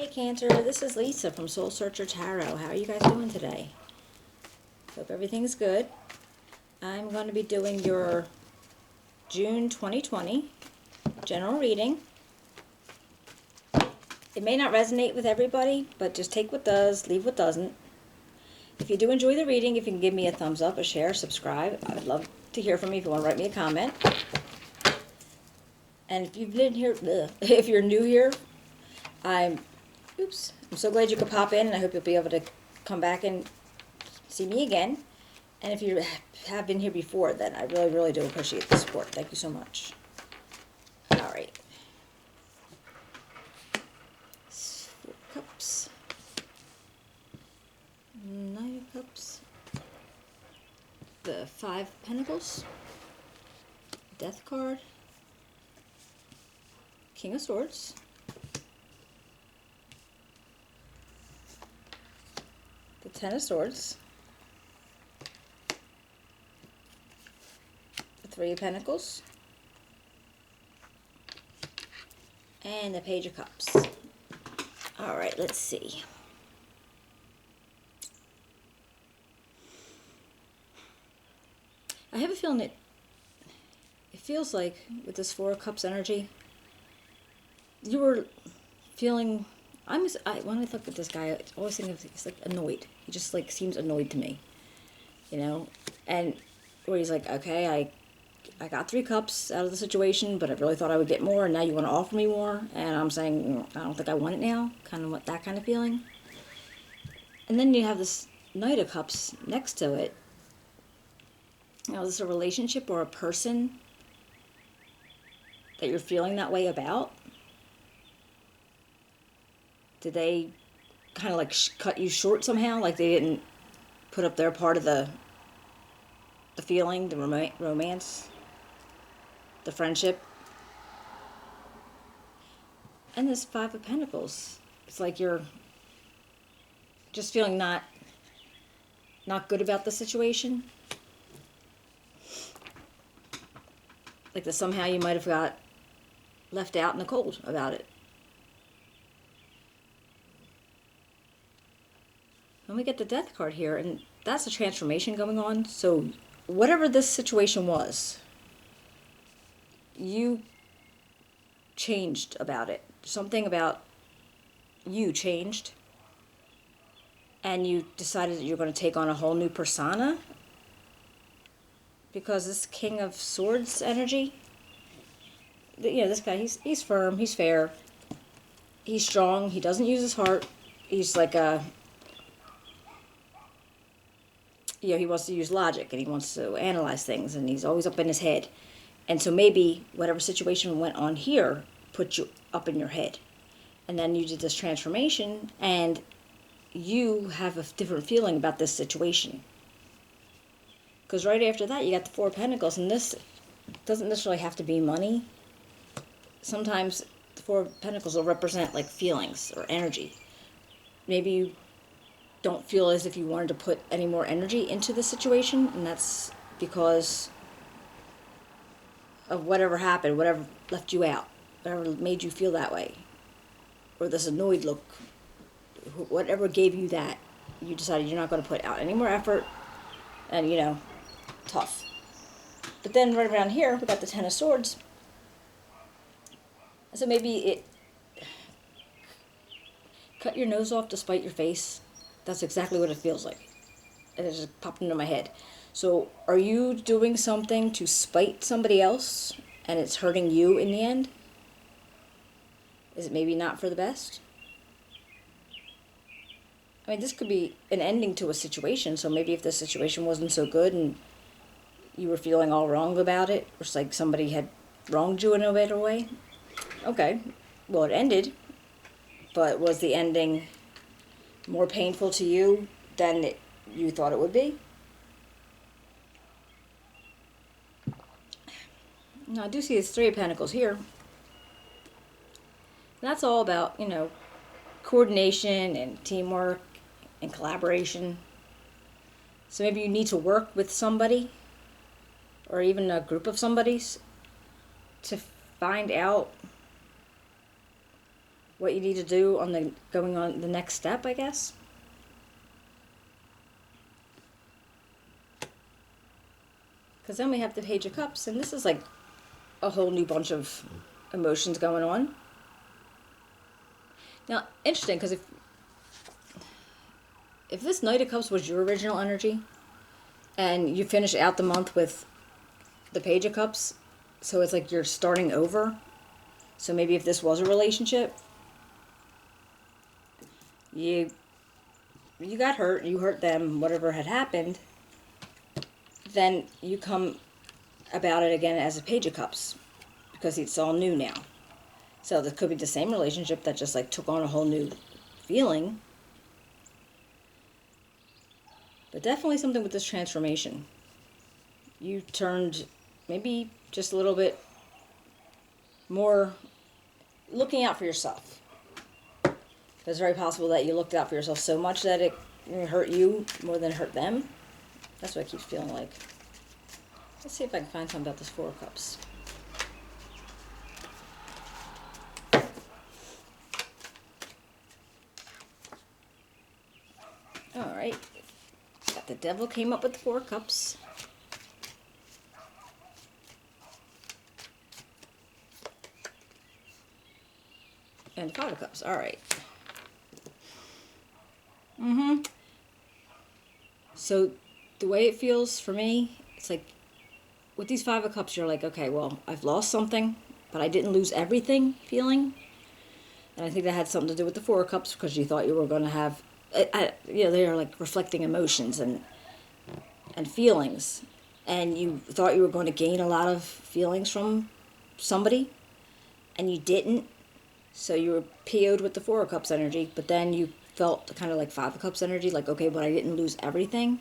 Hey Cancer, this is Lisa from Soul Searcher Tarot. How are you guys doing today? Hope everything's good. I'm going to be doing your June 2020 general reading. It may not resonate with everybody, but just take what does, leave what doesn't. If you do enjoy the reading, if you can give me a thumbs up, a share, subscribe. I would love to hear from you if you want to write me a comment. And if you've been here, if you're new here, I'm so glad you could pop in, and I hope you'll be able to come back and see me again. And if you have been here before, then I really, really do appreciate the support. Thank you so much. All right. 4 cups. 9 of cups. The 5 pentacles. Death card. King of swords. The 10 of swords. The 3 of pentacles. And the page of cups. All right, let's see. I have a feeling it feels like with this 4 of cups energy, you were feeling, when I look at this guy, I always think of, he's like annoyed. He just like seems annoyed to me, you know, and where he's like, okay, I got 3 cups out of the situation, but I really thought I would get more, and now you want to offer me more, and I'm saying, I don't think I want it now, kind of that kind of feeling. And then you have this Knight of Cups next to it. You know, is this a relationship or a person that you're feeling that way about? Did they kind of like cut you short somehow? Like they didn't put up their part of the feeling, the romance, the friendship? And this 5 of Pentacles. It's like you're just feeling not good about the situation. Like that somehow you might have got left out in the cold about it. And we get the Death card here, and that's a transformation going on. So whatever this situation was, you changed about it. Something about you changed, and you decided that you're going to take on a whole new persona, because this King of Swords energy, you know, this guy, he's firm, he's fair, he's strong, he doesn't use his heart, he's like a, you know, he wants to use logic, and he wants to analyze things, and he's always up in his head. And so maybe whatever situation went on here put you up in your head. And then you did this transformation, and you have a different feeling about this situation. Because right after that, you got the 4 of Pentacles, and this doesn't necessarily have to be money. Sometimes the 4 of Pentacles will represent like feelings or energy. Maybe you don't feel as if you wanted to put any more energy into the situation, and that's because of whatever happened, whatever left you out, whatever made you feel that way, or this annoyed look, whatever gave you that, you decided you're not going to put out any more effort, and you know, tough. But then right around here, we got the 10 of Swords. So maybe it cut your nose off to spite your face. That's exactly what it feels like. And it just popped into my head. So are you doing something to spite somebody else, and it's hurting you in the end? Is it maybe not for the best? I mean, this could be an ending to a situation. So maybe if the situation wasn't so good and you were feeling all wrong about it, or it's like somebody had wronged you in a better way. Okay, well, it ended, but was the ending more painful to you than you thought it would be? Now, I do see this 3 of Pentacles here. That's all about, you know, coordination and teamwork and collaboration. So maybe you need to work with somebody, or even a group of somebodies, to find out what you need to do on the going on the next step, I guess. Because then we have the Page of Cups, and this is like a whole new bunch of emotions going on. Now, interesting, because if this Knight of Cups was your original energy, and you finish out the month with the Page of Cups, so it's like you're starting over. So maybe if this was a relationship, you got hurt, you hurt them, whatever had happened, then you come about it again as a Page of Cups, because it's all new now. So this could be the same relationship that just like took on a whole new feeling. But definitely something with this transformation. You turned maybe just a little bit more looking out for yourself. It's very possible that you looked out for yourself so much that it hurt you more than it hurt them. That's what it keeps feeling like. Let's see if I can find something about this Four of Cups. Alright. Got the Devil came up with the Four of Cups. And Five of Cups. Alright. So the way it feels for me, it's like with these Five of Cups, you're like, okay, well, I've lost something, but I didn't lose everything feeling. And I think that had something to do with the Four of Cups, because you thought you were going to have, they are like reflecting emotions and feelings. And you thought you were going to gain a lot of feelings from somebody, and you didn't. So you were PO'd with the Four of Cups energy, but then you felt kind of like Five of Cups energy, like, okay, but I didn't lose everything.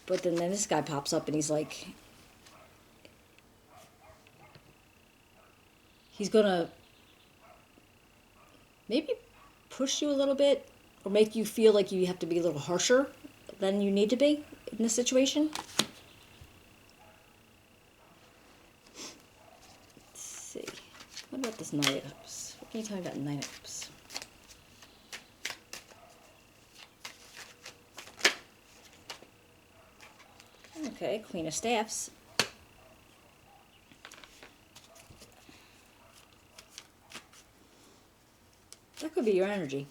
But then this guy pops up and he's like, he's gonna maybe push you a little bit, or make you feel like you have to be a little harsher than you need to be in this situation. Let's see. What about this Knight of Cups? What can you tell me about Knight of Cups? Okay, Queen of Staffs. That could be your energy.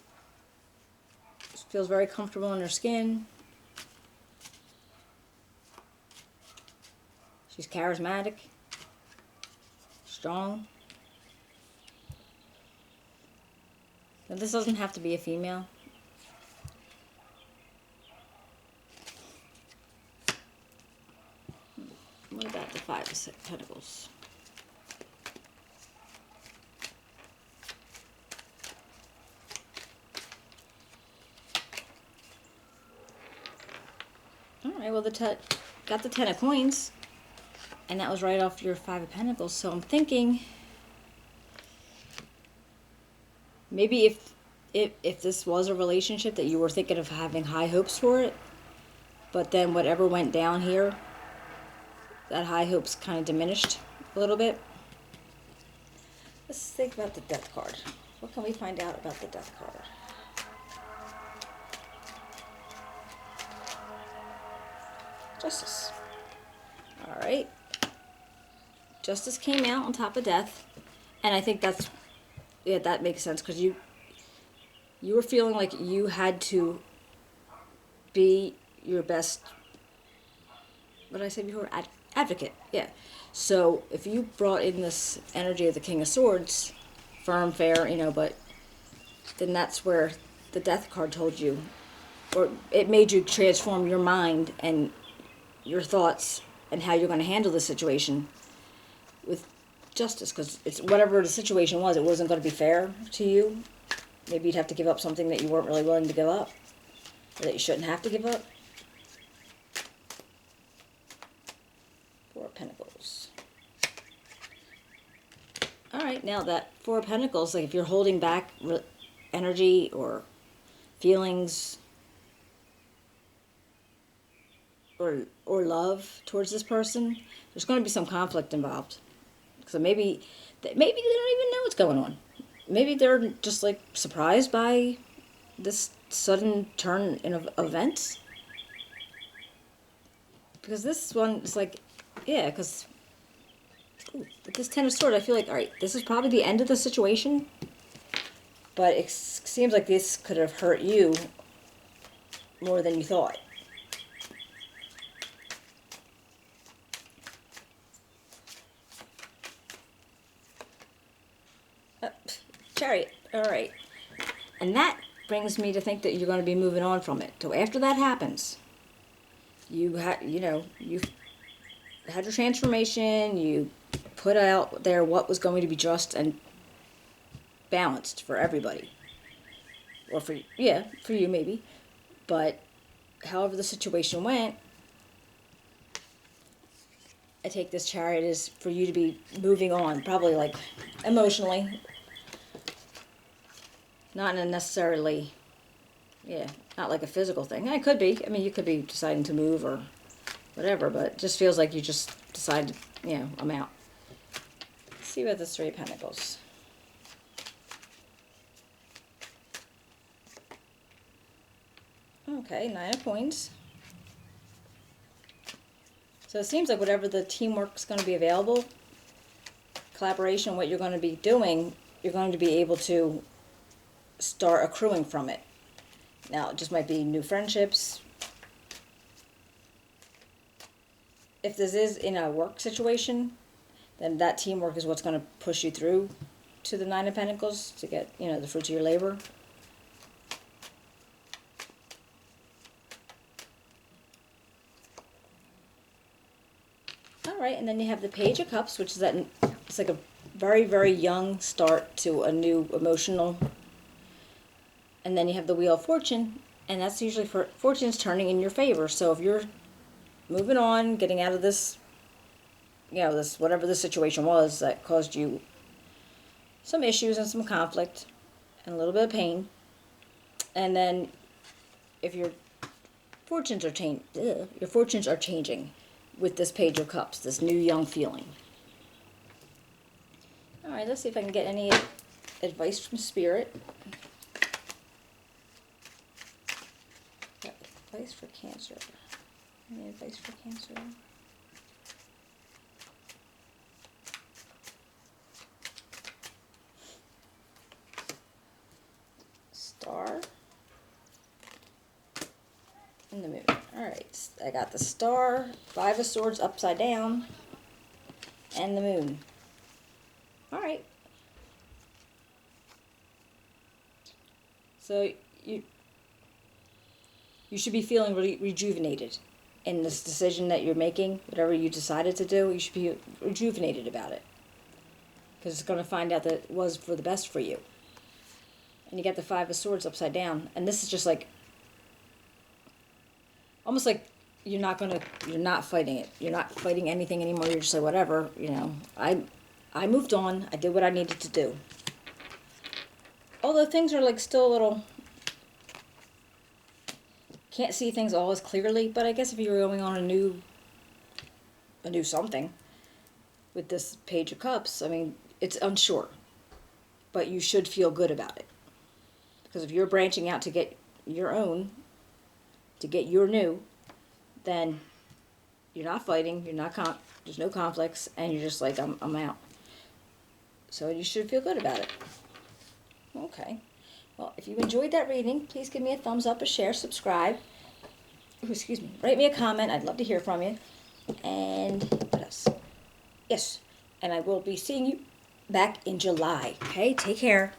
She feels very comfortable in her skin. She's charismatic, strong. Now, this doesn't have to be a female. What about the Five of Pentacles? Alright, well, got the Ten of Coins, and that was right off your Five of Pentacles, so I'm thinking maybe if this was a relationship that you were thinking of having high hopes for it, but then whatever went down here, that high hopes kind of diminished a little bit. Let's think about the Death card. What can we find out about the Death card? Justice. Alright. Justice came out on top of Death. And I think that makes sense, because you were feeling like you had to be your best, what did I say before? Advocate. Yeah. So if you brought in this energy of the King of Swords, firm, fair, but then that's where the Death card told you, or it made you transform your mind and your thoughts and how you're going to handle the situation with justice, because it's whatever the situation was, it wasn't going to be fair to you. Maybe you'd have to give up something that you weren't really willing to give up, or that you shouldn't have to give up. Four of Pentacles. Alright, now that Four of Pentacles, like if you're holding back energy or feelings or love towards this person, there's going to be some conflict involved. So maybe they don't even know what's going on. maybe they're just like surprised by this sudden turn in events. Because this one is like, yeah, because with this Ten of Swords, I feel like, all right, this is probably the end of the situation, but it seems like this could have hurt you more than you thought. Chariot, all right. And that brings me to think that you're going to be moving on from it. So after that happens, you had your transformation, you put out there what was going to be just and balanced for everybody. Or for you maybe. But however the situation went, I take this Chariot is for you to be moving on, probably like emotionally. Not in a necessarily, not like a physical thing. It could be. I mean, you could be deciding to move or whatever, but it just feels like you just decided, I'm out. Let's see about the Three of Pentacles. Okay, Nine of Coins. So it seems like whatever the teamwork's going to be available, collaboration, what you're going to be doing, you're going to be able to start accruing from it. Now, it just might be new friendships. If this is in a work situation, then that teamwork is what's going to push you through to the Nine of Pentacles to get, the fruits of your labor. All right, and then you have the Page of Cups, which is it's like a very, very young start to a new emotional. And then you have the Wheel of Fortune, and that's usually for fortune's turning in your favor. So if you're moving on, getting out of this, this whatever the situation was that caused you some issues and some conflict and a little bit of pain, and then if your fortunes are changing with this Page of Cups, this new young feeling. All right, let's see if I can get any advice from Spirit. Advice for Cancer. Any advice for Cancer? Star. And the Moon. Alright, I got the Star, Five of Swords upside down, and the Moon. Alright. So you should be feeling really rejuvenated in this decision that you're making. Whatever you decided to do, you should be rejuvenated about it. Because it's going to find out that it was for the best for you. And you get the Five of Swords upside down. And this is just like, almost like you're not fighting it. You're not fighting anything anymore. You're just like, whatever, I moved on. I did what I needed to do. Although things are like still a little, can't see things all as clearly, but I guess if you're going on a new something with this Page of Cups, I mean, it's unsure, but you should feel good about it. Because if you're branching out to get your own, to get your new, then you're not fighting, there's no conflicts, and you're just like, I'm out. So you should feel good about it. Okay. Well, if you enjoyed that reading, please give me a thumbs up, a share, subscribe. Ooh, excuse me. Write me a comment. I'd love to hear from you. And what else? Yes. And I will be seeing you back in July. Okay? Take care.